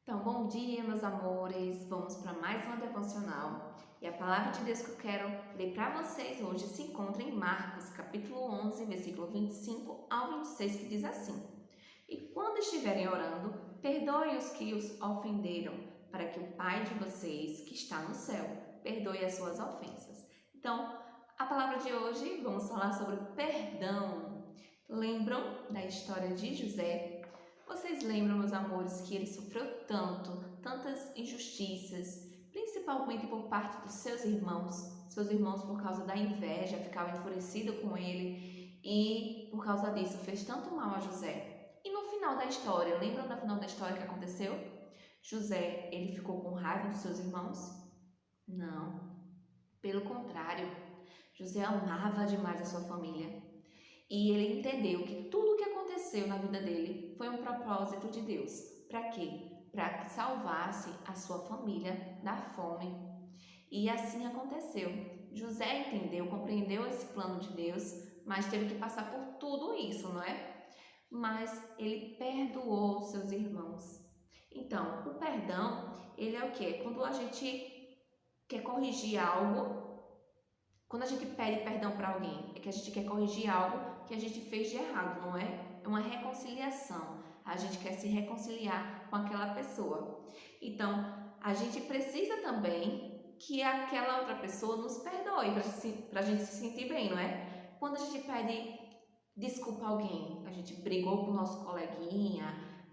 Então, bom dia, meus amores. Vamos para mais uma devocional. E a palavra de Deus que eu quero ler para vocês hoje se encontra em Marcos, capítulo 11, versículo 25 ao 26, que diz assim: E quando estiverem orando, perdoem os que os ofenderam, para que o Pai de vocês, que está no céu, perdoe as suas ofensas. Então, a palavra de hoje, vamos falar sobre perdão. Lembram da história de José? Vocês lembram, meus amores, que ele sofreu tantas injustiças, principalmente por parte dos seus irmãos. Seus irmãos, por causa da inveja, ficavam enfurecidos com ele e, por causa disso, fez tanto mal a José. E no final da história, lembram do final da história que aconteceu? José, ele ficou com raiva dos seus irmãos? Não. Pelo contrário, José amava demais a sua família. E ele entendeu que tudo o que aconteceu na vida dele foi um propósito de Deus. Para quê? Para que salvasse a sua família da fome. E assim aconteceu. José entendeu, compreendeu esse plano de Deus, mas teve que passar por tudo isso, não é? Mas ele perdoou seus irmãos. Então, o perdão, ele é o quê? Quando a gente quer corrigir algo. Quando a gente pede perdão para alguém, é que a gente quer corrigir algo que a gente fez de errado, não é? É uma reconciliação. A gente quer se reconciliar com aquela pessoa. Então, a gente precisa também que aquela outra pessoa nos perdoe para a gente se sentir bem, não é? Quando a gente pede desculpa a alguém, a gente brigou com o nosso coleguinha,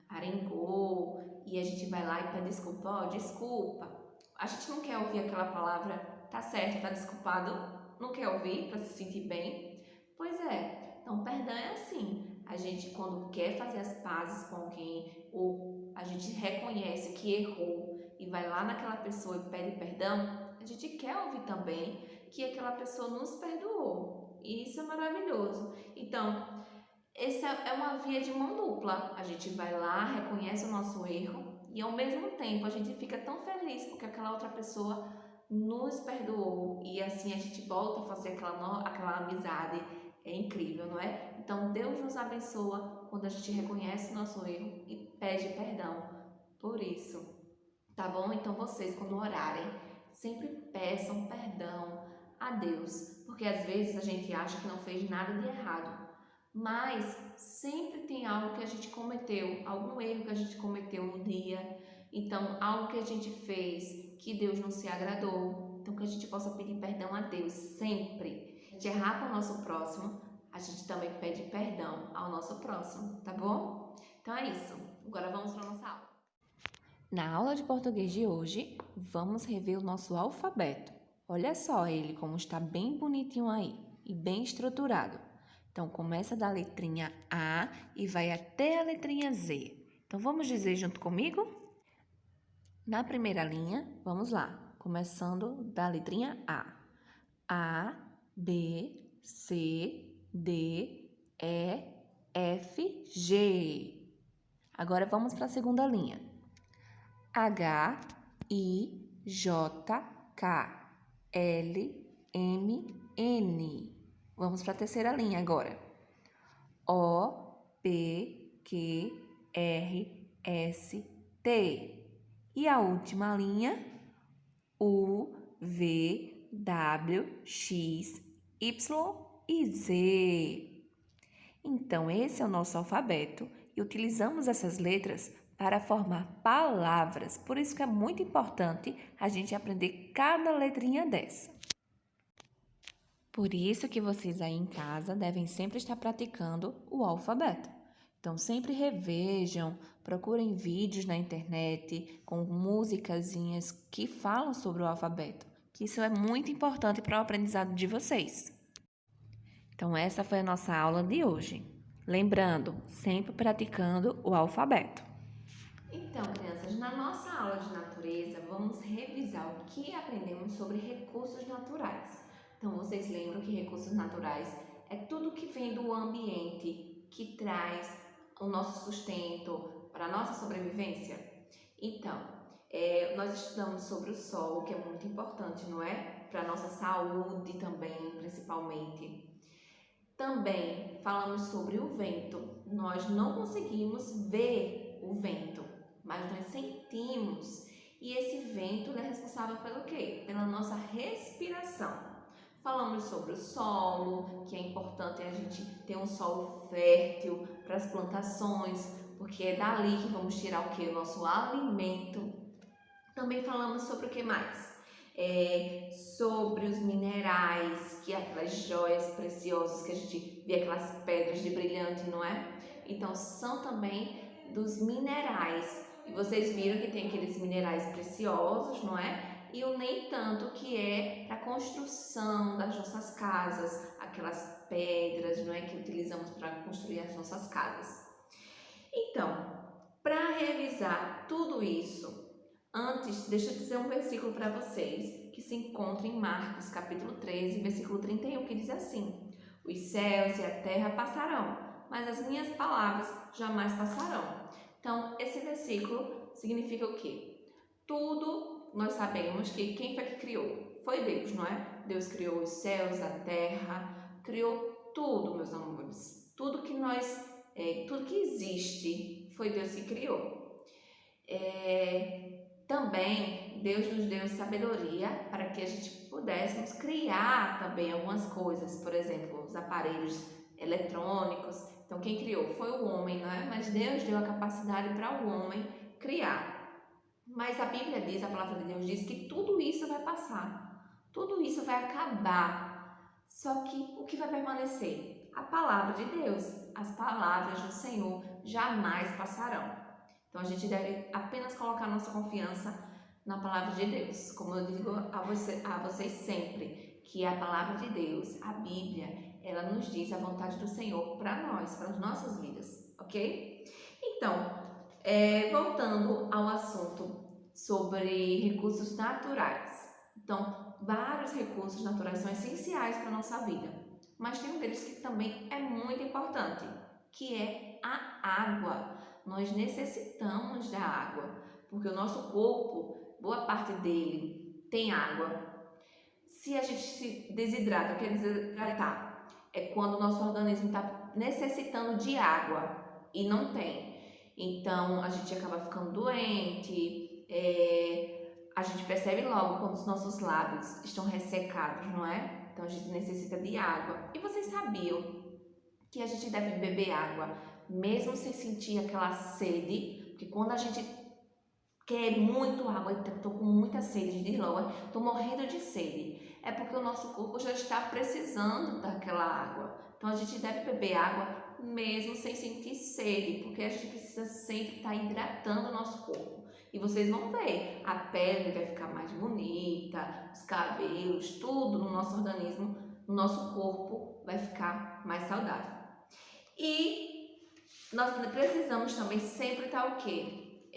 arengou, e a gente vai lá e pede desculpa, ó, desculpa. A gente não quer ouvir aquela palavra, tá certo, tá desculpado, não quer ouvir para se sentir bem? Pois é, então perdão é assim, a gente quando quer fazer as pazes com alguém ou a gente reconhece que errou e vai lá naquela pessoa e pede perdão, a gente quer ouvir também que aquela pessoa nos perdoou e isso é maravilhoso. Então, essa é uma via de mão dupla, a gente vai lá, reconhece o nosso erro e ao mesmo tempo a gente fica tão feliz porque aquela outra pessoa nos perdoou e assim a gente volta a fazer aquela amizade. É incrível, não é? Então Deus nos abençoa quando a gente reconhece o nosso erro e pede perdão por isso, tá bom? Então vocês quando orarem, sempre peçam perdão a Deus, porque às vezes a gente acha que não fez nada de errado, mas sempre tem algo que a gente cometeu, algum erro que a gente cometeu no dia, então algo que a gente fez que Deus não se agradou, então que a gente possa pedir perdão a Deus sempre. De errar com o nosso próximo, a gente também pede perdão ao nosso próximo, tá bom? Então é isso. Agora vamos para a nossa aula. Na aula de português de hoje, vamos rever o nosso alfabeto. Olha só ele como está bem bonitinho aí e bem estruturado. Então, começa da letrinha A e vai até a letrinha Z. Então, vamos dizer junto comigo? Na primeira linha, vamos lá, começando da letrinha A. A, B, C, D, E, F, G. Agora, vamos para a segunda linha. H, I, J, K, L, M, N. Vamos para a terceira linha agora. O, P, Q, R, S, T. E a última linha, U, V, W, X, Y e Z. Então, esse é o nosso alfabeto e utilizamos essas letras para formar palavras. Por isso que é muito importante a gente aprender cada letrinha dessa. Por isso que vocês aí em casa devem sempre estar praticando o alfabeto. Então, sempre revejam, procurem vídeos na internet com musicazinhas que falam sobre o alfabeto, que isso é muito importante para o aprendizado de vocês. Então, essa foi a nossa aula de hoje. Lembrando, sempre praticando o alfabeto. Então, crianças, na nossa aula de natureza, vamos revisar o que aprendemos sobre recursos naturais. Então, vocês lembram que recursos naturais é tudo que vem do ambiente, que traz o nosso sustento para a nossa sobrevivência? Então, nós estudamos sobre o solo, que é muito importante, não é? Para a nossa saúde também, principalmente. Também falamos sobre o vento. Nós não conseguimos ver o vento, mas nós sentimos. E esse vento é responsável pelo quê? Pela nossa respiração. Falamos sobre o solo, que é importante a gente ter um solo fértil para as plantações, porque é dali que vamos tirar o que? O nosso alimento. Também falamos sobre o que mais? Sobre os minerais, que é aquelas joias preciosas que a gente vê, aquelas pedras de brilhante, não é? Então, são também dos minerais. E vocês viram que tem aqueles minerais preciosos, não é? E o nem tanto, que é para a construção das nossas casas, aquelas pedras, não é, que utilizamos para construir as nossas casas. Então, para revisar tudo isso, antes, deixa eu dizer um versículo para vocês, que se encontra em Marcos, capítulo 13, versículo 31, que diz assim: os céus e a terra passarão, mas as minhas palavras jamais passarão. Então, esse versículo significa o quê? Tudo nós sabemos que quem foi que criou? Foi Deus, não é? Deus criou os céus, a terra, criou tudo, meus amores. Tudo que existe foi Deus que criou. Também Deus nos deu sabedoria para que a gente pudéssemos criar também algumas coisas, por exemplo, os aparelhos eletrônicos. Então, quem criou foi o homem, não é? Mas Deus deu a capacidade para o homem criar. Mas a Bíblia diz, a palavra de Deus diz que tudo isso vai passar, tudo isso vai acabar. Só que o que vai permanecer? A palavra de Deus, as palavras do Senhor jamais passarão. Então a gente deve apenas colocar nossa confiança na palavra de Deus. Como eu digo a vocês sempre, que a palavra de Deus, a Bíblia, ela nos diz a vontade do Senhor para nós, para as nossas vidas, ok? Então, voltando ao assunto sobre recursos naturais. Então, vários recursos naturais são essenciais para a nossa vida, mas tem um deles que também é muito importante, que é a água. Nós necessitamos da água, porque o nosso corpo, boa parte dele, tem água. Se a gente se desidrata, o que é desidratar? É quando o nosso organismo está necessitando de água e não tem. Então, a gente acaba ficando doente, a gente percebe logo quando os nossos lábios estão ressecados, não é? Então, a gente necessita de água. E vocês sabiam que a gente deve beber água, mesmo sem sentir aquela sede? Porque quando a gente quer muito água, estou com muita sede, diz logo, estou morrendo de sede, é porque o nosso corpo já está precisando daquela água. Então, a gente deve beber água mesmo sem sentir sede, porque a gente precisa sempre estar hidratando o nosso corpo. E vocês vão ver, a pele vai ficar mais bonita, os cabelos, tudo no nosso organismo, no nosso corpo vai ficar mais saudável. E nós precisamos também sempre estar o quê?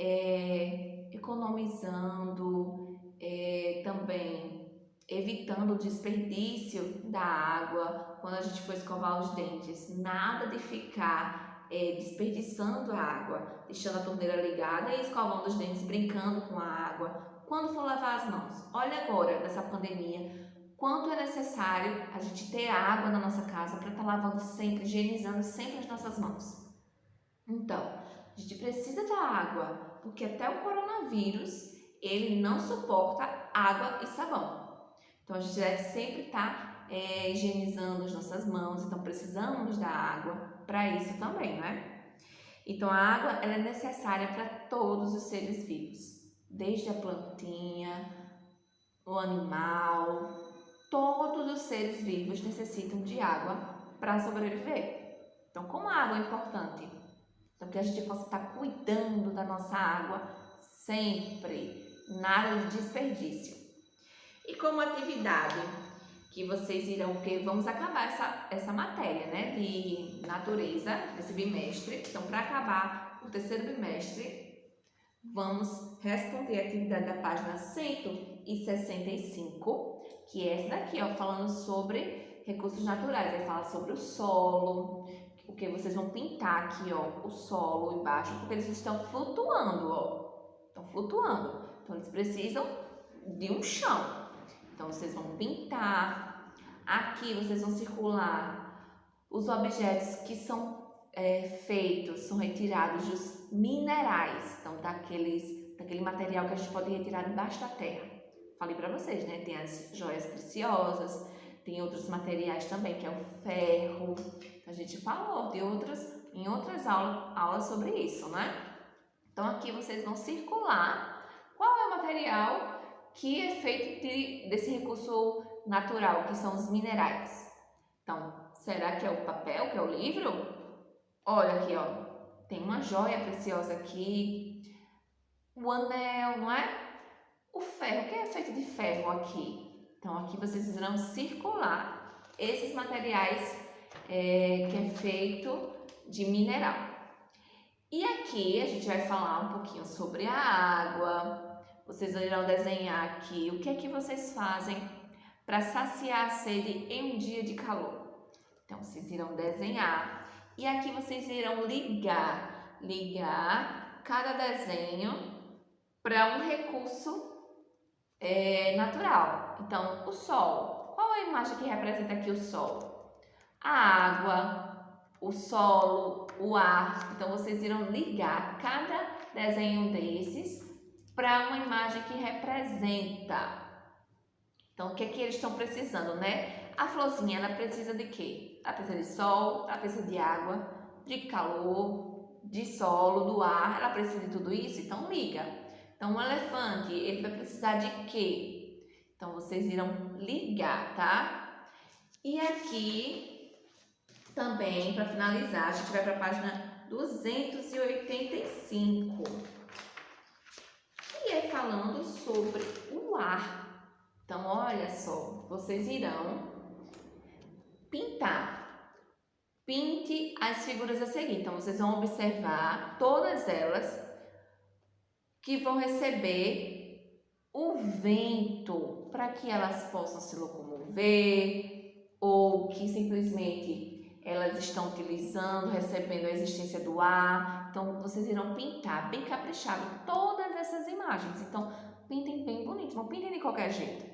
Economizando, também evitando o desperdício da água quando a gente for escovar os dentes. Nada de ficar desperdiçando a água, deixando a torneira ligada e escovando os dentes, brincando com a água. Quando for lavar as mãos, olha agora, nessa pandemia, quanto é necessário a gente ter água na nossa casa para estar lavando sempre, higienizando sempre as nossas mãos. Então, a gente precisa da água, porque até o coronavírus, ele não suporta água e sabão. Então, a gente deve sempre estar higienizando as nossas mãos, então precisamos da água para isso também, né? Então, a água ela é necessária para todos os seres vivos, desde a plantinha, o animal, todos os seres vivos necessitam de água para sobreviver. Então, como a água é importante? Então, que a gente possa estar cuidando da nossa água sempre, nada de desperdício. E como atividade que vocês irão, porque vamos acabar essa matéria, né, de natureza, desse bimestre. Então, para acabar o terceiro bimestre, vamos responder a atividade da página 165, que é essa daqui, ó, falando sobre recursos naturais. Aí fala sobre o solo, o que vocês vão pintar aqui, ó, o solo embaixo, porque eles estão flutuando, ó, estão flutuando. Então, eles precisam de um chão. Então, vocês vão pintar. Aqui, vocês vão circular os objetos que são feitos, são retirados dos minerais, então daquele material que a gente pode retirar debaixo da terra. Falei para vocês, né? Tem as joias preciosas, tem outros materiais também, que é o ferro. A gente falou em outras aulas sobre isso, né? Então aqui vocês vão circular qual é o material que é feito desse recurso natural, que são os minerais. Então, será que é o papel, que é o livro? Olha aqui, ó, tem uma joia preciosa aqui, o anel, não é? O ferro, o que é feito de ferro aqui? Então, aqui vocês irão circular esses materiais que é feito de mineral. E aqui a gente vai falar um pouquinho sobre a água. Vocês irão desenhar aqui o que é que vocês fazem para saciar a sede em um dia de calor. Então, vocês irão desenhar e aqui vocês irão ligar cada desenho para um recurso natural. Então, o sol. Qual é a imagem que representa aqui o sol? A água, o solo, o ar. Então, vocês irão ligar cada desenho desses para uma imagem que representa. Então, o que é que eles estão precisando, né? A florzinha, ela precisa de quê? Ela precisa de sol, ela precisa de água, de calor, de solo, do ar. Ela precisa de tudo isso? Então, liga. Então, o elefante, ele vai precisar de quê? Então, vocês irão ligar, tá? E aqui, também, para finalizar, a gente vai para a página 285. E é falando sobre o ar. Então, olha só, vocês irão pintar. Pinte as figuras a seguir. Então, vocês vão observar todas elas que vão receber o vento para que elas possam se locomover ou que simplesmente elas estão utilizando, recebendo a existência do ar. Então, vocês irão pintar bem caprichado todas essas imagens. Então, pintem bem bonito, não pintem de qualquer jeito.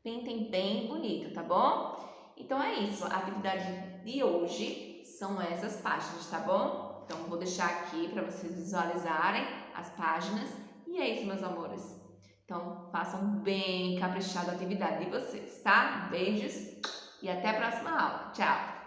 Pintem bem bonito, tá bom? Então, é isso. A atividade de hoje são essas páginas, tá bom? Então, vou deixar aqui para vocês visualizarem as páginas. E é isso, meus amores. Então, façam bem caprichado a atividade de vocês, tá? Beijos e até a próxima aula. Tchau!